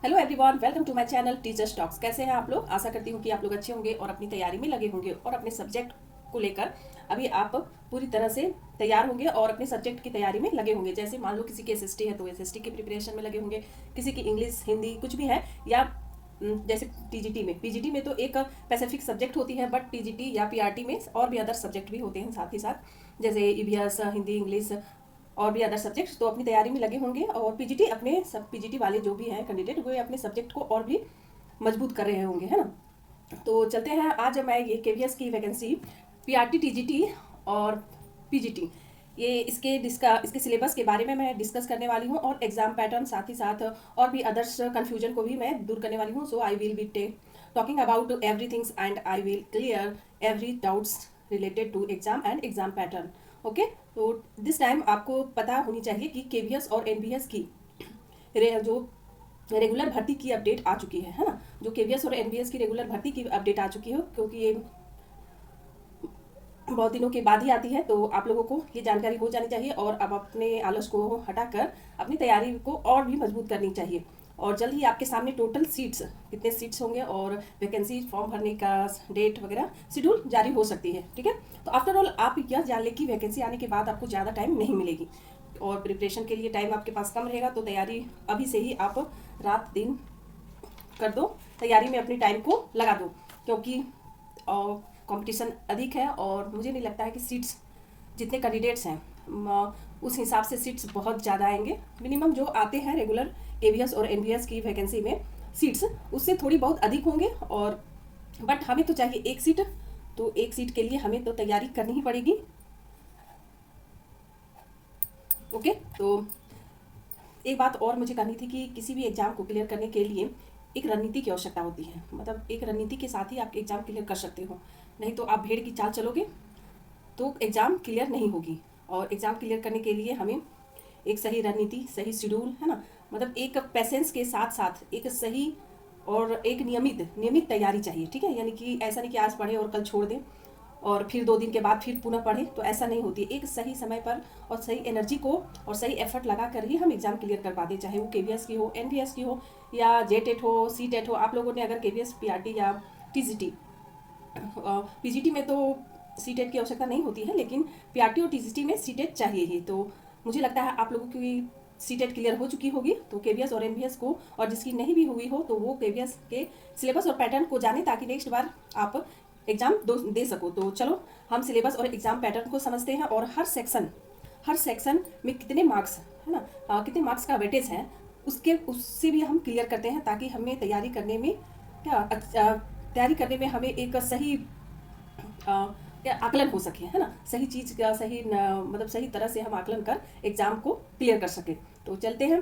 Hello everyone, welcome to my channel teachers talks. कैसे हैं आप लोग? आशा करती हूँ कि आप लोग अच्छे होंगे और अपनी तैयारी में लगे होंगे और अपने सब्जेक्ट को लेकर अभी आप पूरी तरह से तैयार होंगे और अपने सब्जेक्ट की तैयारी में लगे होंगे। जैसे मान लो किसी की एसएसटी है तो एसएसटी की प्रिपरेशन में लगे होंगे, किसी की इंग्लिश हिंदी कुछ भी है, या जैसे पीजीटी में तो एक स्पेसिफिक सब्जेक्ट होती है, बट टीजीटी या पीआरटी में और भी अदर सब्जेक्ट भी होते हैं साथ ही साथ, जैसे ईवीएस हिंदी इंग्लिश और भी अदर सब्जेक्ट्स। तो अपनी तैयारी में लगे होंगे और पीजीटी अपने सब पीजीटी वाले जो भी हैं कैंडिडेट वो अपने सब्जेक्ट को और भी मजबूत कर रहे होंगे, है ना। तो चलते हैं, आज मैं ये केवीएस की वैकेंसी पीआरटी टीजीटी और पीजीटी ये इसके सिलेबस के बारे में मैं डिस्कस करने वाली हूँ और एग्जाम पैटर्न साथ ही साथ और भी अदर्स कन्फ्यूजन को भी मैं दूर करने वाली हूँ। So I will be talking about everythings and I will clear every doubts related to exam and exam pattern. Okay, तो दिस टाइम आपको पता होनी चाहिए कि केवीएस और एनवीएस की जो रेगुलर भर्ती की अपडेट आ चुकी है ना। जो केवीएस और एनवीएस की रेगुलर भर्ती की अपडेट आ चुकी है, क्योंकि ये बहुत दिनों के बाद ही आती है, तो आप लोगों को ये जानकारी हो जानी चाहिए और अब अपने आलस को हटाकर अपनी तैयारी को और भी मजबूत करनी चाहिए। और जल्द ही आपके सामने टोटल सीट्स कितने सीट्स होंगे और वैकेंसी फॉर्म भरने का डेट वगैरह शेड्यूल जारी हो सकती है। ठीक है, तो आफ्टर ऑल आप यह जान लें कि वैकेंसी आने के बाद आपको ज़्यादा टाइम नहीं मिलेगी और प्रिपरेशन के लिए टाइम आपके पास कम रहेगा। तो तैयारी अभी से ही आप रात दिन कर दो, तैयारी में अपने टाइम को लगा दो, क्योंकि कंपटीशन अधिक है और मुझे नहीं लगता है कि सीट्स जितने कैंडिडेट्स हैं उस हिसाब से सीट्स बहुत ज़्यादा आएंगे। मिनिमम जो आते हैं रेगुलर केवीएस और एनवीएस की वैकेंसी में सीट्स उससे थोड़ी बहुत अधिक होंगे, और बट हमें तो चाहिए एक सीट, तो एक सीट के लिए हमें तो तैयारी करनी ही पड़ेगी। ओके, तो एक बात और मुझे करनी थी कि किसी भी एग्ज़ाम को क्लियर करने के लिए एक रणनीति की आवश्यकता होती है। मतलब एक रणनीति के साथ ही आप एग्ज़ाम क्लियर कर सकते हो, नहीं तो आप भेड़ की चाल चलोगे तो एग्ज़ाम क्लियर नहीं होगी। और एग्ज़ाम क्लियर करने के लिए हमें एक सही रणनीति, सही शेड्यूल, है ना, मतलब एक पेशेंस के साथ साथ एक सही और एक नियमित तैयारी चाहिए। ठीक है, यानी कि ऐसा नहीं कि आज पढ़े और कल छोड़ दें और फिर 2 दिन के बाद फिर पुनः पढ़े, तो ऐसा नहीं होती। एक सही समय पर और सही एनर्जी को और सही एफर्ट लगा कर ही हम एग्ज़ाम क्लियर कर पाते, चाहे वो केवीएस की हो, एनवीएस की हो, या जेटेट हो, सीटेट हो। आप लोगों ने अगर केवीएस पीआरटी या टीजीटी पीजीटी में तो सीटेट की आवश्यकता नहीं होती है, लेकिन पीआरटी और टीजीटी में सीटेट चाहिए ही। तो मुझे लगता है आप लोगों की सीटेट क्लियर हो चुकी होगी, तो केवीएस और एनवीएस को, और जिसकी नहीं भी हुई हो तो वो केवीएस के सिलेबस और पैटर्न को जाने, ताकि नेक्स्ट बार आप एग्ज़ाम दे सको। तो चलो हम सिलेबस और एग्ज़ाम पैटर्न को समझते हैं और हर सेक्शन में कितने मार्क्स, है ना, कितने मार्क्स का वेटेज है उससे भी हम क्लियर करते हैं, ताकि हमें तैयारी करने में हमें एक सही आकलन हो सके, है ना, सही चीज़ का मतलब सही तरह से हम आकलन कर एग्ज़ाम को क्लियर कर सके। तो चलते हैं।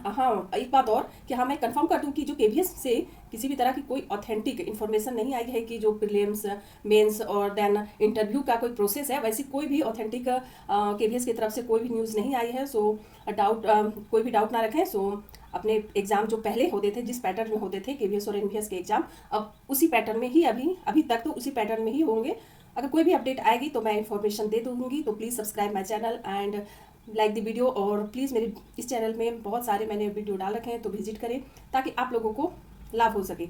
हाँ, एक बात और कि हाँ, मैं कंफर्म कर दूं कि जो केवीएस से किसी भी तरह की कोई ऑथेंटिक इन्फॉर्मेशन नहीं आई है कि जो प्रीलिम्स मेंस और देन इंटरव्यू का कोई प्रोसेस है, वैसी कोई भी ऑथेंटिक केवीएस की तरफ से कोई भी न्यूज़ नहीं आई है। सो कोई भी डाउट ना रखें। सो अपने एग्ज़ाम जो पहले होते थे, जिस पैटर्न में होते थे केवीएस और एनवीएस के एग्ज़ाम, अब उसी पैटर्न में ही अभी तक तो उसी पैटर्न में ही होंगे। अगर कोई भी अपडेट आएगी तो मैं इन्फॉर्मेशन दे दूँगी। तो please subscribe my channel and like the video, और प्लीज़ मेरे इस चैनल में बहुत सारे मैंने वीडियो डाल रखे हैं, तो विजिट करें ताकि आप लोगों को लाभ हो सके।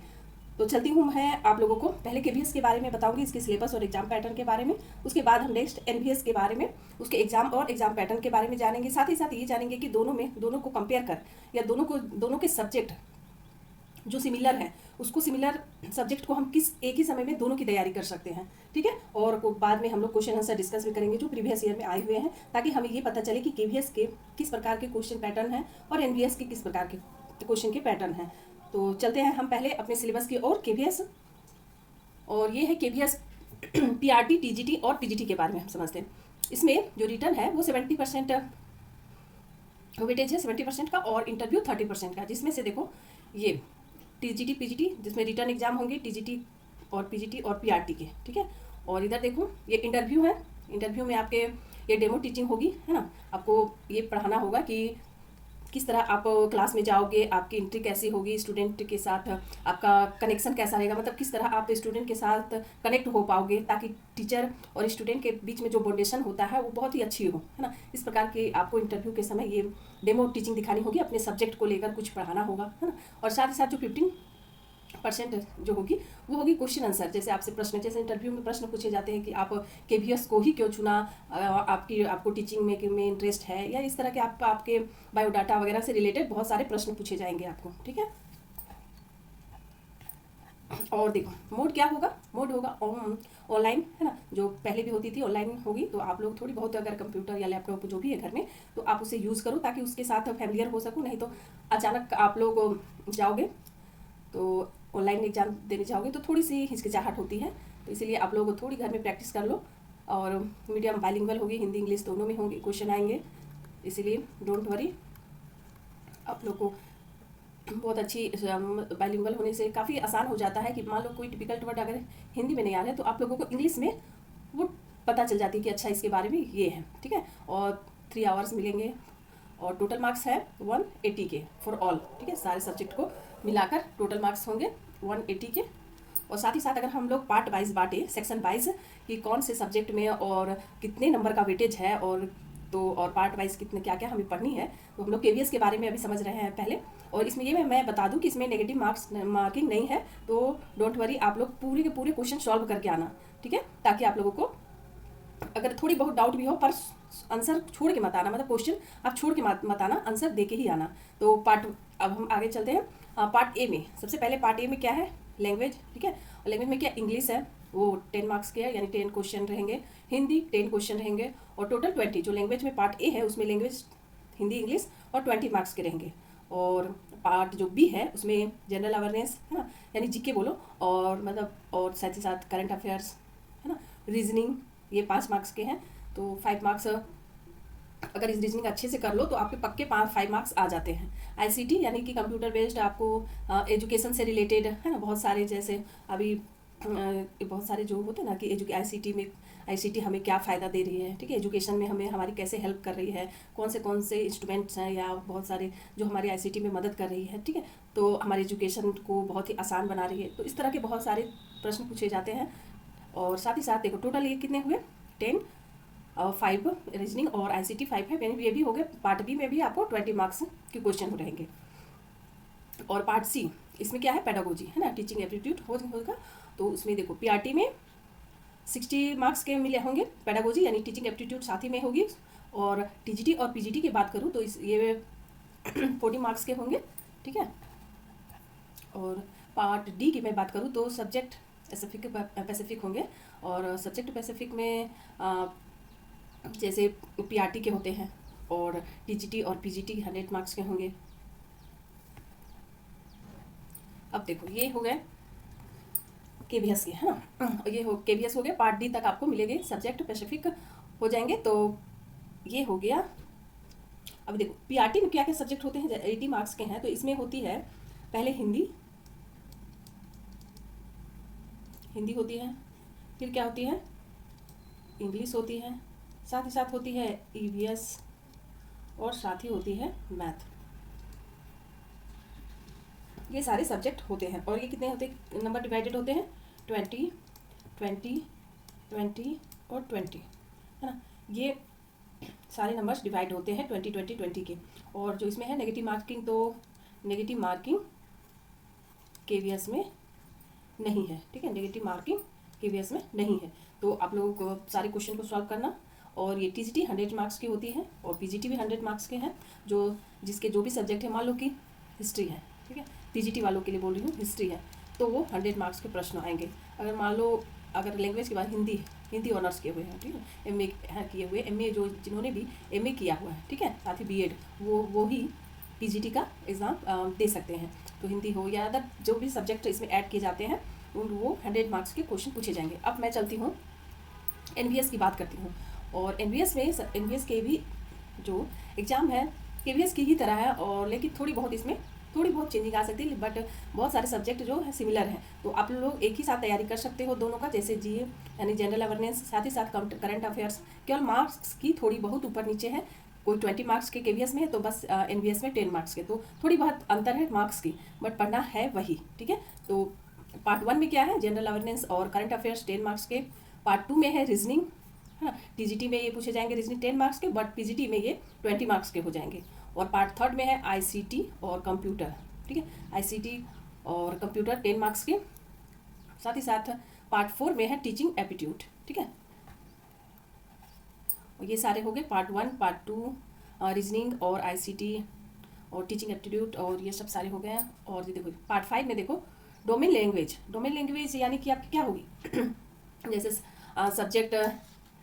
तो चलती हूँ मैं आप लोगों को पहले केवीएस के बारे में बताऊंगी, इसके सिलेबस और एग्जाम पैटर्न के बारे में। उसके बाद हम नेक्स्ट एनवीएस के बारे में, उसके एग्जाम और एग्जाम पैटर्न के बारे में जानेंगे। साथ ही साथ ये जानेंगे कि दोनों को कंपेयर कर, या दोनों के सब्जेक्ट जो सिमिलर है, उसको सिमिलर सब्जेक्ट को हम एक ही समय में दोनों की तैयारी कर सकते हैं। ठीक है, और बाद में हम लोग क्वेश्चन आंसर डिस्कस भी करेंगे जो प्रीवियस ईयर में आए हुए हैं, ताकि हमें ये पता चले कि केवीएस के किस प्रकार के क्वेश्चन पैटर्न हैं और एनवीएस के किस प्रकार के क्वेश्चन के पैटर्न हैं। तो चलते हैं हम पहले अपने सिलेबस की और केवीएस, और ये है केवीएस पीआरटी टीजीटी और पीजीटी के बारे में हम समझते हैं। इसमें जो रिटर्न है वो 70% वेटेज है, 70% का, और इंटरव्यू 30% का, जिसमें से देखो ये टीजीटी पीजीटी जिसमें रिटर्न एग्जाम होंगे, टीजीटी और पीजीटी और पीआरटी के। ठीक है, और इधर देखो ये इंटरव्यू है। इंटरव्यू में आपके ये डेमो टीचिंग होगी, है ना, आपको ये पढ़ाना होगा कि किस तरह आप क्लास में जाओगे, आपकी एंट्री कैसी होगी, स्टूडेंट के साथ आपका कनेक्शन कैसा रहेगा, मतलब किस तरह आप स्टूडेंट के साथ कनेक्ट हो पाओगे ताकि टीचर और स्टूडेंट के बीच में जो बॉन्डेशन होता है वो बहुत ही अच्छी हो, है ना। इस प्रकार की आपको इंटरव्यू के समय ये डेमो टीचिंग दिखानी होगी, अपने सब्जेक्ट को लेकर कुछ पढ़ाना होगा, है ना। और साथ ही साथ जो 15% जो होगी वो होगी क्वेश्चन आंसर। जैसे आपसे प्रश्न, जैसे इंटरव्यू में प्रश्न पूछे जाते हैं कि आप केवीएस को ही क्यों चुना, आपको टीचिंग में इंटरेस्ट है, या इस तरह के आपके बायोडाटा वगैरह से रिलेटेड बहुत सारे प्रश्न पूछे जाएंगे आपको, ठीक है। और देखो मोड क्या होगा, मोड होगा ऑनलाइन, है ना। जो पहले भी होती थी ऑनलाइन होगी, तो आप लोग थोड़ी बहुत अगर कंप्यूटर या लैपटॉप जो भी है घर में, तो आप उसे यूज़ करो ताकि उसके साथ फैमिलियर हो सको। नहीं तो अचानक आप लोग जाओगे तो ऑनलाइन एग्जाम देने जाओगे तो थोड़ी सी हिचकिचाहट होती है, तो इसीलिए आप लोग थोड़ी घर में प्रैक्टिस कर लो। और मीडियम बाइलिंगुअल होगी, हिंदी इंग्लिश दोनों में होंगे, क्वेश्चन आएंगे, इसीलिए डोंट वरी। आप लोग को बहुत अच्छी बाइलिंगुअल होने से काफ़ी आसान हो जाता है कि मान लो कोई डिफिकल्ट वर्ड अगर हिंदी में नहीं आ रहा है तो आप लोगों को इंग्लिश में वो पता चल जाती है कि अच्छा इसके बारे में ये है, ठीक है। और 3 आवर्स मिलेंगे और टोटल मार्क्स है 180 के फॉर ऑल, ठीक है। सारे सब्जेक्ट को मिलाकर टोटल मार्क्स होंगे 180 के। और साथ ही साथ अगर हम लोग पार्ट वाइज बांटे, सेक्शन वाइज, कि कौन से सब्जेक्ट में और कितने नंबर का वेटेज है, और पार्ट वाइज कितने क्या क्या हमें पढ़नी है, तो हम लोग केवीएस के बारे में अभी समझ रहे हैं पहले। और इसमें ये मैं बता दूं कि इसमें नेगेटिव मार्किंग नहीं है, तो डोंट वरी, आप लोग पूरे के पूरे क्वेश्चन सॉल्व करके आना, ठीक है, ताकि आप लोगों को अगर थोड़ी बहुत डाउट भी हो पर आंसर छोड़ के मत आना, मतलब क्वेश्चन आप छोड़ के मत आना, आंसर दे के ही आना। तो अब हम आगे चलते हैं पार्ट ए में। सबसे पहले पार्ट ए में क्या है, लैंग्वेज, ठीक है। और लैंग्वेज में क्या, इंग्लिश है, वो 10 मार्क्स के है, यानी 10 क्वेश्चन रहेंगे। हिंदी 10 क्वेश्चन रहेंगे, और टोटल 20। जो लैंग्वेज में पार्ट ए है उसमें लैंग्वेज हिंदी इंग्लिश और 20 मार्क्स के रहेंगे। और पार्ट जो बी है उसमें जनरल अवेयरनेस, है ना, यानी जीके बोलो, और मतलब और साथ ही साथ करंट अफेयर्स, है ना, रीजनिंग, ये 5 मार्क्स के हैं। तो 5 मार्क्स अगर इस रीजनिंग अच्छे से कर लो तो आपके पक्के 5 मार्क्स आ जाते हैं। आईसीटी यानी कि कंप्यूटर बेस्ड, आपको एजुकेशन से रिलेटेड, है ना, बहुत सारे, जैसे अभी बहुत सारे जो होते हैं ना कि आईसीटी हमें क्या फ़ायदा दे रही है, ठीक है, एजुकेशन में हमें हमारी कैसे हेल्प कर रही है, कौन से इंस्ट्रूमेंट्स हैं या बहुत सारे जो हमारी आईसीटी में मदद कर रही है, ठीक है, तो हमारे एजुकेशन को बहुत ही आसान बना रही है। तो इस तरह के बहुत सारे प्रश्न पूछे जाते हैं। और साथ ही साथ देखो टोटल ये कितने हुए, 10 और 5 रीजनिंग और आईसीटी 5 है, ये भी हो गए। पार्ट बी में भी आपको 20 मार्क्स के क्वेश्चन रहेंगे। और पार्ट सी, इसमें क्या है, पेडागोजी, है ना, टीचिंग एप्टीट्यूड होगा। तो उसमें देखो पीआरटी में 60 मार्क्स के मिले होंगे, पेडागोजी यानी टीचिंग एप्टीट्यूड साथ ही में होगी। और टीजीटी और पीजीटी की बात करूँ तो ये 40 मार्क्स के होंगे, ठीक है। और पार्ट डी की मैं बात करूँ तो सब्जेक्ट स्पेसिफिक होंगे। और सब्जेक्ट स्पेसिफिक में जैसे पीआरटी के होते हैं, और टीजीटी और पीजीटी 100 मार्क्स के होंगे। अब देखो ये हो गए केवीएस के, है ना, ये हो केवीएस हो गए। पार्ट डी तक आपको मिलेंगे, सब्जेक्ट स्पेसिफिक हो जाएंगे। तो ये हो गया। अब देखो पीआरटी में क्या क्या सब्जेक्ट होते हैं, 80 मार्क्स के हैं, तो इसमें होती है पहले हिंदी होती है, फिर क्या होती है, इंग्लिश होती है, साथ ही साथ होती है ईवीएस, और साथ ही होती है मैथ। ये सारे सब्जेक्ट होते हैं। और ये कितने होते हैं, नंबर डिवाइडेड होते हैं 20, 20, 20 और 20, है ना। ये सारे नंबर्स डिवाइड होते हैं 20, 20, 20 के। और जो इसमें है नेगेटिव मार्किंग, तो नेगेटिव मार्किंग केवीएस में नहीं है, ठीक है, नेगेटिव मार्किंग केवीएस में नहीं है। तो आप लोगों को सारे क्वेश्चन को सॉल्व करना। और ये टीजीटी 100 मार्क्स की होती है, और पीजीटी भी 100 मार्क्स के हैं। जिसके जो भी सब्जेक्ट है, मान लो कि हिस्ट्री है, ठीक है, पीजीटी वालों के लिए बोल रही हूँ, हिस्ट्री है, तो वो 100 मार्क्स के प्रश्न आएंगे। अगर मान लो अगर लैंग्वेज के बाद हिंदी ऑनर्स किए हुए हैं, ठीक है, एमए किए हुए, एमए जिन्होंने भी एमए किया हुआ है, ठीक है, साथ ही बीएड, वो ही पीजीटी का एग्ज़ाम दे सकते हैं। तो हिंदी हो या अदर जो भी सब्जेक्ट इसमें ऐड किए जाते हैं, वो 100 मार्क्स के क्वेश्चन पूछे जाएंगे। अब मैं चलती हूँ एनवीएस की बात करती हूँ। और एनवीएस में के भी जो एग्ज़ाम है केवीएस की ही तरह है, और लेकिन थोड़ी बहुत चेंजिंग आ सकती है, बट बहुत सारे सब्जेक्ट जो है सिमिलर हैं। तो आप लोग एक ही साथ तैयारी कर सकते हो दोनों का, जैसे जीए यानी जनरल अवेयरनेस, साथ ही साथ करंट अफेयर्स। केवल मार्क्स की थोड़ी बहुत ऊपर नीचे है, कोई 20 मार्क्स के KVS में है तो बस NVS में 10 मार्क्स के, तो थोड़ी बहुत अंतर है मार्क्स की, बट पढ़ना है वही, ठीक है। तो पार्ट 1 में क्या है, जनरल अवेयरनेस और करंट अफेयर्स 10 मार्क्स के। पार्ट 2 में है रीजनिंग, है ना, TGT में ये पूछे जाएंगे रीजनिंग 10 मार्क्स के, बट PGT में ये 20 मार्क्स के हो जाएंगे। और पार्ट 3 में है ICT और कंप्यूटर, ठीक है, ICT और कंप्यूटर 10 मार्क्स के। साथ ही साथ पार्ट 4 में है टीचिंग एप्टीट्यूड, ठीक है। और ये सारे हो गए पार्ट 1, पार्ट 2, रीजनिंग और ICT और टीचिंग एप्टीट्यूड, और ये सब सारे हो गए हैं। और ये देखो पार्ट 5 में देखो डोमेन लैंग्वेज यानी कि आपकी क्या होगी जैसे सब्जेक्ट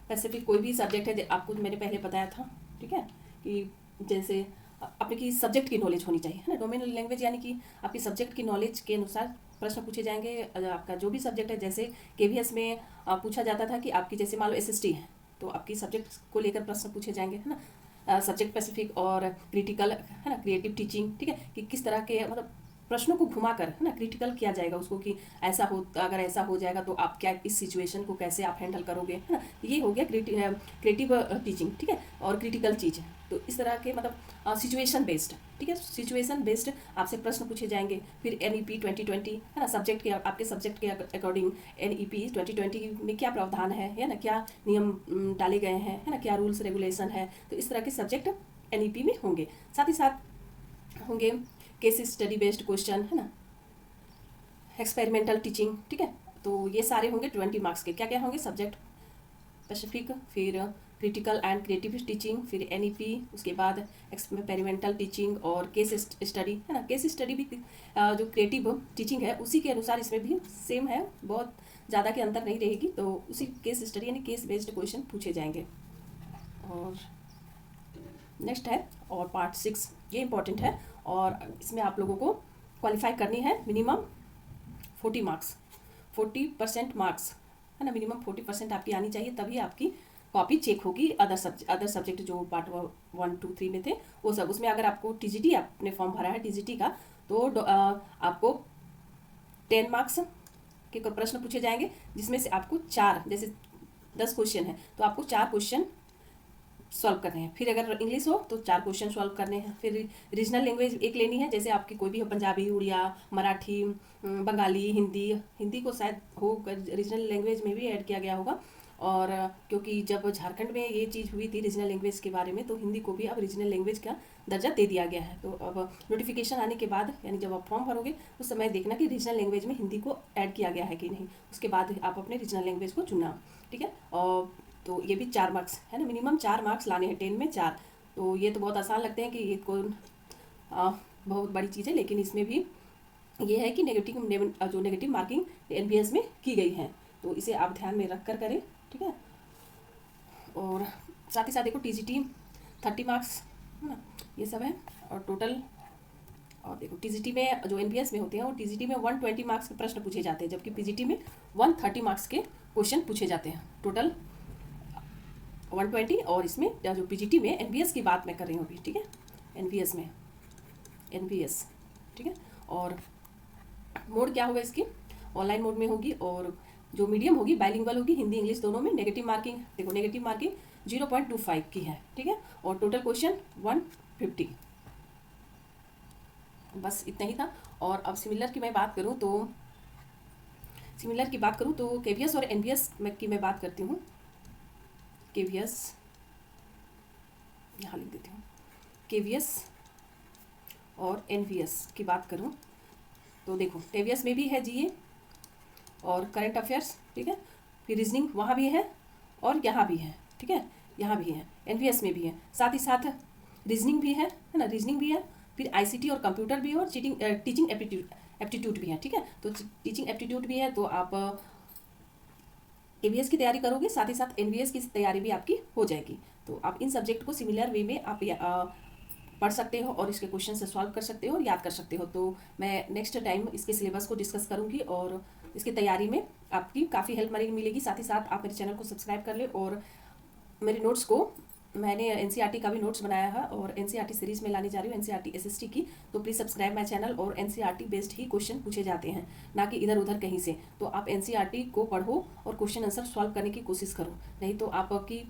स्पेसिफिक कोई भी सब्जेक्ट है, आपको मैंने पहले बताया था, ठीक है, कि जैसे अपने की सब्जेक्ट की नॉलेज होनी चाहिए, है ना। डोमेन लैंग्वेज यानी कि आपकी सब्जेक्ट की नॉलेज के अनुसार प्रश्न पूछे जाएंगे। आपका जो भी सब्जेक्ट है, जैसे KVS में पूछा जाता था कि आपकी जैसे मान लो SST है, तो आपकी सब्जेक्ट को लेकर प्रश्न पूछे जाएंगे, है ना। सब्जेक्ट स्पेसिफिक और क्रिटिकल, है ना, क्रिएटिव टीचिंग, ठीक है, कि किस तरह के मतलब प्रश्नों को घुमाकर, है ना, क्रिटिकल किया जाएगा उसको, कि ऐसा हो, अगर ऐसा हो जाएगा तो आप क्या इस सिचुएशन को कैसे आप हैंडल करोगे, है ना। ये हो गया क्रिएटिव टीचिंग, ठीक है, और क्रिटिकल चीज़ है। तो इस तरह के मतलब सिचुएशन बेस्ड, ठीक है, सिचुएशन बेस्ड आपसे प्रश्न पूछे जाएंगे। फिर NEP 2020, है ना, सब्जेक्ट के आपके सब्जेक्ट के अकॉर्डिंग NEP 2020 में क्या प्रावधान है ना, क्या नियम डाले गए हैं, है ना, क्या रूल्स रेगुलेशन है। तो इस तरह के सब्जेक्ट NEP में होंगे। साथ ही साथ होंगे केस स्टडी बेस्ड क्वेश्चन, है ना, एक्सपेरिमेंटल टीचिंग, ठीक है। तो ये सारे होंगे 20 मार्क्स के। क्या क्या होंगे, सब्जेक्ट स्पेसिफिक, फिर क्रिटिकल एंड क्रिएटिव टीचिंग, फिर NEP, उसके बाद एक्सपेरिमेंटल टीचिंग और केस स्टडी, है ना। केस स्टडी भी जो क्रिएटिव टीचिंग है उसी के अनुसार इसमें भी सेम है, बहुत ज़्यादा के अंतर नहीं रहेगी। तो उसी केस स्टडी यानी केस बेस्ड क्वेश्चन पूछे जाएंगे। और नेक्स्ट है और पार्ट 6, ये इंपॉर्टेंट है, और इसमें आप लोगों को क्वालिफाई करनी है मिनिमम 40 मार्क्स, 40% मार्क्स, है ना, मिनिमम 40% आपकी आनी चाहिए, तभी आपकी कॉपी चेक होगी। अदर सब्जेक्ट जो पार्ट 1, 2, 3 में थे वो सब, उसमें अगर आपको TGT आपने फॉर्म भरा है TGT का, तो आपको 10 मार्क्स के प्रश्न पूछे जाएंगे, जिसमें से आपको 4, जैसे 10 क्वेश्चन है तो आपको 4 क्वेश्चन सॉल्व करने हैं। फिर अगर इंग्लिश हो तो 4 क्वेश्चन सॉल्व करने हैं। फिर रीजनल लैंग्वेज एक लेनी है, जैसे आपकी कोई भी हो, पंजाबी, उड़िया, मराठी, बंगाली, हिंदी को शायद हो रीजनल लैंग्वेज में भी ऐड किया गया होगा। और क्योंकि जब झारखंड में ये चीज़ हुई थी रीजनल लैंग्वेज के बारे में, तो हिंदी को भी अब रीजनल लैंग्वेज का दर्जा दे दिया गया है। तो अब नोटिफिकेशन आने के बाद, यानी जब आप फॉर्म भरोगे उस समय देखना कि रीजनल लैंग्वेज में हिंदी को ऐड किया गया है कि नहीं, उसके बाद आप अपने रीजनल लैंग्वेज को चुना, ठीक है। और तो ये भी 4 मार्क्स है ना, मिनिमम 4 मार्क्स लाने हैं, 10 में 4। तो ये तो बहुत आसान लगते हैं कि ये बहुत बड़ी चीज़ है, लेकिन इसमें भी ये है कि नेगेटिव मार्किंग NVS में की गई है, तो इसे आप ध्यान में रख कर करें, ठीक है। और साथ ही साथ देखो TGT 30 मार्क्स, है ना, ये सब है। और टोटल, और देखो TGT में जो NVS में होते हैं, वो TGT में 120 मार्क्स के प्रश्न पूछे जाते हैं, जबकि PGT में 130 मार्क्स के क्वेश्चन पूछे जाते हैं, टोटल 120। और इसमें जो PGT में NVS की बात मैं कर रही हूँ अभी, ठीक है, NVS में NVS, ठीक है। और मोड क्या होगा इसकी, ऑनलाइन मोड में होगी, और जो मीडियम होगी बाइलिंगुअल होगी, हिंदी इंग्लिश दोनों में। नेगेटिव मार्किंग देखो, नेगेटिव मार्किंग 0.25 की है, ठीक है। और टोटल क्वेश्चन 150, बस इतना ही था। और अब सिमिलर की मैं बात करूँ तो KVS और NVS की मैं बात करती हूँ। KVS यहाँ लिख देती हूँ, KVS और NVS की बात करूँ तो देखो KVS में भी है GA और करंट अफेयर्स, ठीक है, फिर रीजनिंग वहाँ भी है और यहाँ भी है, ठीक है, यहाँ भी है, NVS में भी है। साथ ही साथ रीजनिंग भी है ना, रीजनिंग भी है, फिर ICT और कंप्यूटर भी है, और टीचिंग एप्टीट्यूड भी है, ठीक है। तो टीचिंग एप्टीट्यूड भी है, तो आप KVS की तैयारी करोगे, साथ ही साथ NVS की तैयारी भी आपकी हो जाएगी। तो आप इन सब्जेक्ट को सिमिलर वे में आप पढ़ सकते हो और इसके क्वेश्चन से सॉल्व कर सकते हो और याद कर सकते हो। तो मैं नेक्स्ट टाइम इसके सिलेबस को डिस्कस करूँगी और इसकी तैयारी में आपकी काफ़ी हेल्प मिलेगी। साथ ही साथ आप मेरे चैनल को सब्सक्राइब कर ले, और मेरे नोट्स को मैंने NCERT का भी नोट्स बनाया है, और NCERT सीरीज़ में लाने जा रही हूँ, NCERT SST की। तो प्लीज़ सब्सक्राइब माय चैनल, और NCERT बेस्ड ही क्वेश्चन पूछे जाते हैं, ना कि इधर उधर कहीं से। तो आप NCERT को पढ़ो और क्वेश्चन आंसर सॉल्व करने की कोशिश करो, नहीं तो आपकी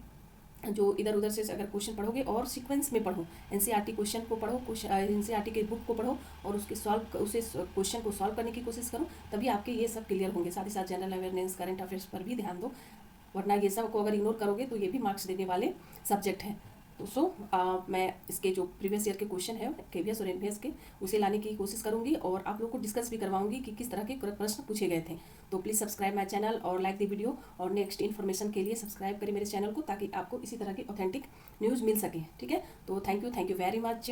जो इधर उधर से अगर क्वेश्चन पढ़ोगे और सीक्वेंस में पढ़ो, एनसीईआरटी क्वेश्चन को पढ़ो, एनसीईआरटी के बुक को पढ़ो और उसे क्वेश्चन को सॉल्व करने की कोशिश करो, तभी आपके ये सब क्लियर होंगे। साथ ही साथ जनरल अवेयरनेस, करंट अफेयर्स पर भी ध्यान दो, वरना ये सब को अगर इग्नोर करोगे तो ये भी मार्क्स देने वाले सब्जेक्ट हैं। तो मैं इसके जो प्रीवियस ईयर के क्वेश्चन है केवीएस और एनवीएस के, उसे लाने की कोशिश करूंगी और आप लोग को डिस्कस भी करवाऊंगी कि किस तरह के प्रश्न पूछे गए थे। तो प्लीज़ सब्सक्राइब माई चैनल और लाइक द वीडियो, और नेक्स्ट इन्फॉर्मेशन के लिए सब्सक्राइब करें मेरे चैनल को, ताकि आपको इसी तरह की ऑथेंटिक न्यूज़ मिल सके। ठीक है, तो थैंक यू वेरी मच।